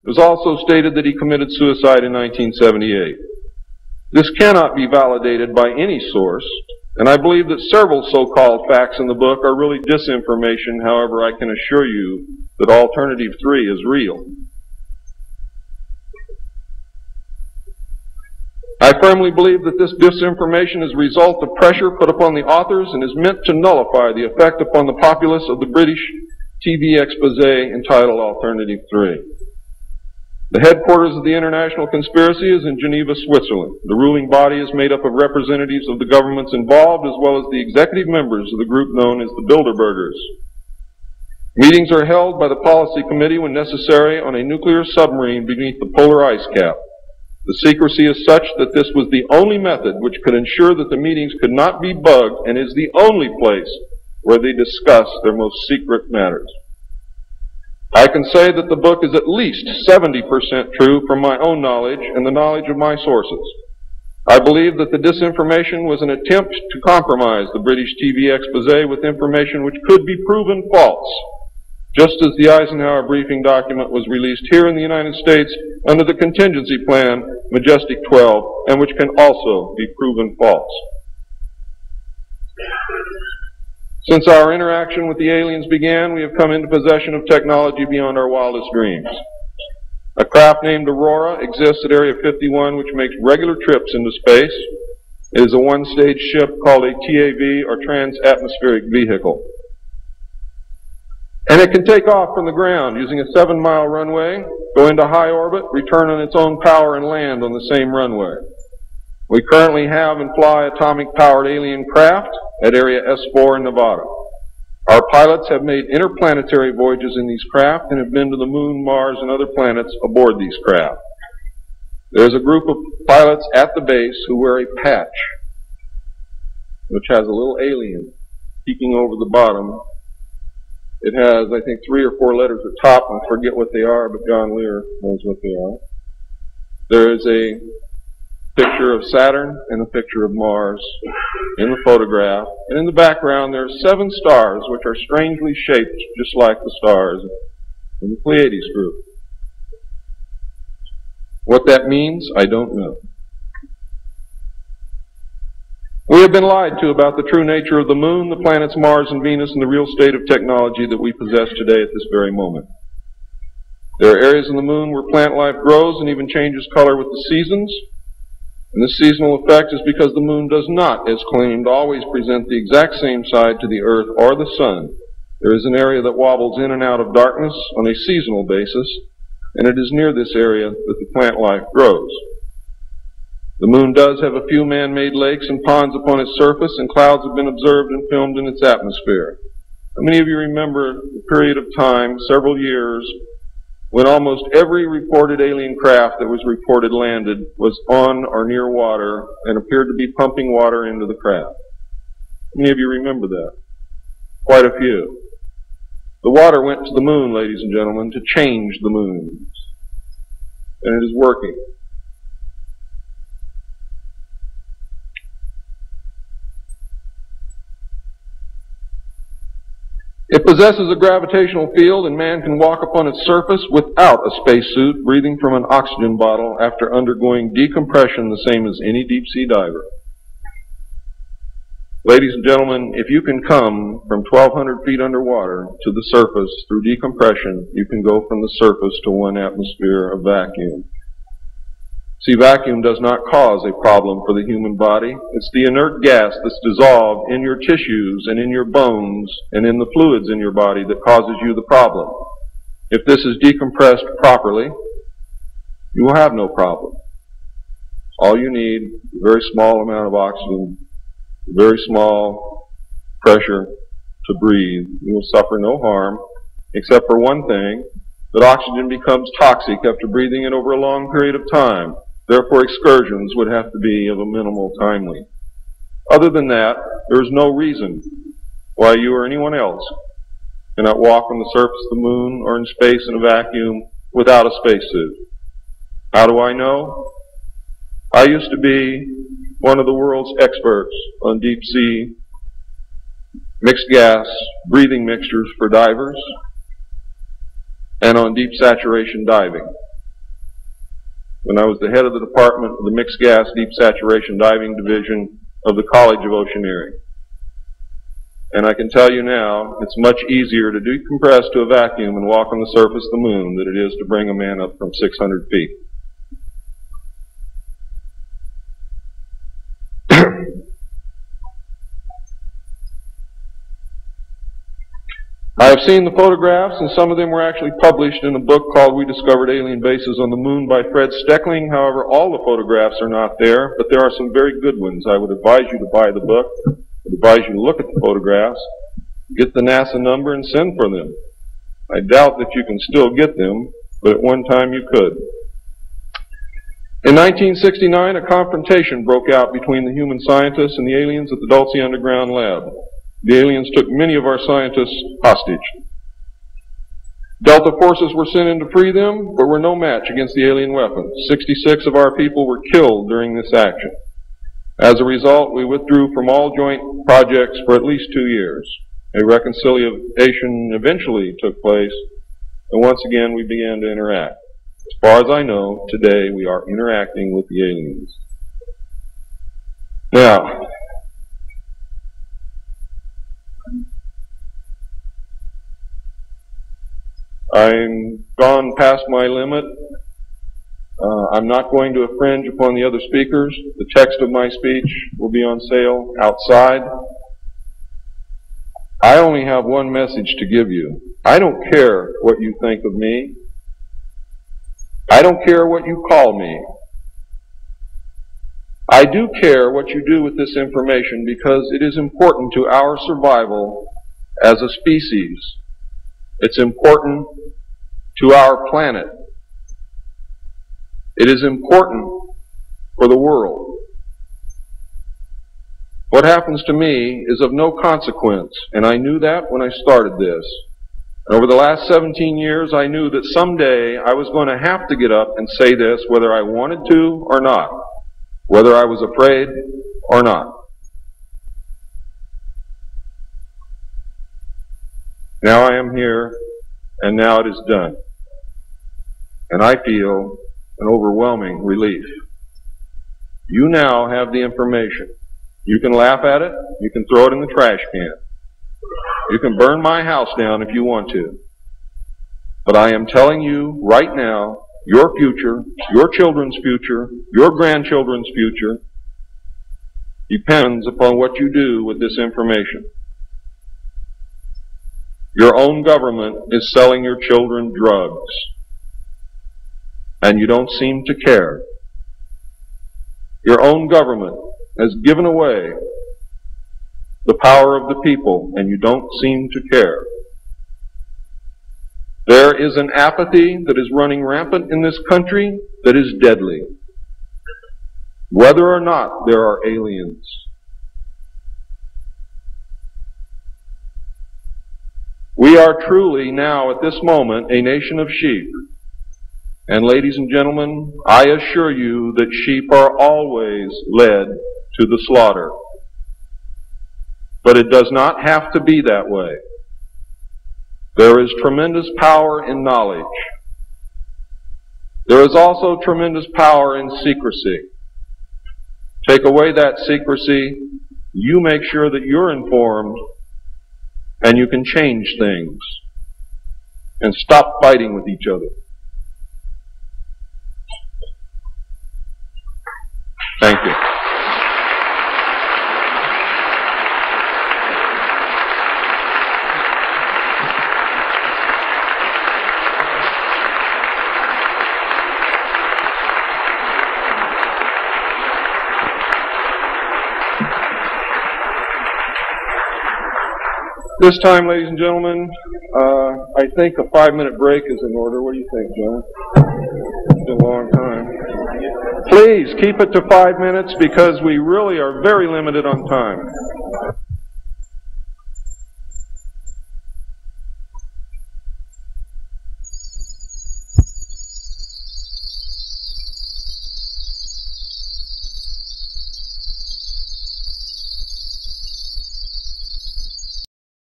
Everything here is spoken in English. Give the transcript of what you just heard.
It was also stated that he committed suicide in 1978. This cannot be validated by any source, and I believe that several so-called facts in the book are really disinformation. However, I can assure you that Alternative 3 is real. I firmly believe that this disinformation is a result of pressure put upon the authors and is meant to nullify the effect upon the populace of the British TV expose entitled Alternative 3. The headquarters of the international conspiracy is in Geneva, Switzerland. The ruling body is made up of representatives of the governments involved as well as the executive members of the group known as the Bilderbergers. Meetings are held by the policy committee when necessary on a nuclear submarine beneath the polar ice cap. The secrecy is such that this was the only method which could ensure that the meetings could not be bugged and is the only place where they discuss their most secret matters. I can say that the book is at least 70% true from my own knowledge and the knowledge of my sources. I believe that the disinformation was an attempt to compromise the British TV expose with information which could be proven false, just as the Eisenhower briefing document was released here in the United States under the contingency plan Majestic 12, and which can also be proven false. Since our interaction with the aliens began, we have come into possession of technology beyond our wildest dreams. A craft named Aurora exists at Area 51, which makes regular trips into space. It is a one-stage ship called a TAV, or Trans-Atmospheric Vehicle. And it can take off from the ground using a 7-mile runway, go into high orbit, return on its own power, and land on the same runway. We currently have and fly atomic-powered alien craft at Area S4 in Nevada. Our pilots have made interplanetary voyages in these craft and have been to the Moon, Mars, and other planets aboard these craft. There's a group of pilots at the base who wear a patch, which has a little alien peeking over the bottom. It has, I think, 3 or 4 letters at the top, and I forget what they are, but John Lear knows what they are. There is a picture of Saturn and a picture of Mars in the photograph. And in the background there are 7 stars which are strangely shaped just like the stars in the Pleiades group. What that means, I don't know. We have been lied to about the true nature of the Moon, the planets Mars and Venus, and the real state of technology that we possess today at this very moment. There are areas on the Moon where plant life grows and even changes color with the seasons. And this seasonal effect is because the Moon does not, as claimed, always present the exact same side to the Earth or the Sun. There is an area that wobbles in and out of darkness on a seasonal basis, and it is near this area that the plant life grows. The Moon does have a few man-made lakes and ponds upon its surface, and clouds have been observed and filmed in its atmosphere. How many of you remember the period of time, several years, when almost every reported alien craft that was reported landed was on or near water and appeared to be pumping water into the craft? How many of you remember that? Quite a few. The water went to the Moon, ladies and gentlemen, to change the Moon. And it is working. It possesses a gravitational field, and man can walk upon its surface without a spacesuit, breathing from an oxygen bottle after undergoing decompression the same as any deep-sea diver. Ladies and gentlemen, if you can come from 1,200 feet underwater to the surface through decompression, you can go from the surface to 1 atmosphere of vacuum. See, vacuum does not cause a problem for the human body. It's the inert gas that's dissolved in your tissues and in your bones and in the fluids in your body that causes you the problem. If this is decompressed properly, you will have no problem. All you need is a very small amount of oxygen, a very small pressure to breathe. You will suffer no harm, except for one thing, that oxygen becomes toxic after breathing it over a long period of time. Therefore, excursions would have to be of a minimal time length. Other than that, there is no reason why you or anyone else cannot walk on the surface of the Moon or in space in a vacuum without a spacesuit. How do I know? I used to be one of the world's experts on deep-sea mixed gas breathing mixtures for divers and on deep saturation diving. when I was the head of the Department of the Mixed Gas Deep Saturation Diving Division of the College of Oceaneering. And I can tell you now, it's much easier to decompress to a vacuum and walk on the surface of the moon than it is to bring a man up from 600 feet. I have seen the photographs, and some of them were actually published in a book called We Discovered Alien Bases on the Moon by Fred Steckling. However, all the photographs are not there, but there are some very good ones. I would advise you to buy the book. I would advise you to look at the photographs, get the NASA number, and send for them. I doubt that you can still get them, but at one time you could. In 1969, a confrontation broke out between the human scientists and the aliens at the Dulce Underground Lab. The aliens took many of our scientists hostage. Delta forces were sent in to free them, but were no match against the alien weapons. 66 of our people were killed during this action. As a result, we withdrew from all joint projects for at least 2 years. A reconciliation eventually took place, and once again we began to interact. As far as I know, today we are interacting with the aliens. Now, I'm gone past my limit. I'm not going to infringe upon the other speakers. The text of my speech will be on sale outside. I only have one message to give you. I don't care what you think of me. I don't care what you call me. I do care what you do with this information because it is important to our survival as a species. It's important to our planet. It is important for the world. What happens to me is of no consequence, and I knew that when I started this. And over the last 17 years, I knew that someday I was going to have to get up and say this, whether I wanted to or not, whether I was afraid or not. Now I am here, and now it is done. And I feel an overwhelming relief. You now have the information. You can laugh at it. You can throw it in the trash can. You can burn my house down if you want to. But I am telling you right now, your future, your children's future, your grandchildren's future depends upon what you do with this information. Your own government is selling your children drugs, and you don't seem to care. Your own government has given away the power of the people, and you don't seem to care. There is an apathy that is running rampant in this country that is deadly, whether or not there are aliens. We are truly now, at this moment, a nation of sheep. And ladies and gentlemen, I assure you that sheep are always led to the slaughter. But it does not have to be that way. There is tremendous power in knowledge. There is also tremendous power in secrecy. Take away that secrecy, you make sure that you're informed, and you can change things and stop fighting with each other. Thank you. This time, ladies and gentlemen, I think a 5-minute break is in order. What do you think, John? It's been a long time. Please keep it to 5 minutes because we really are very limited on time.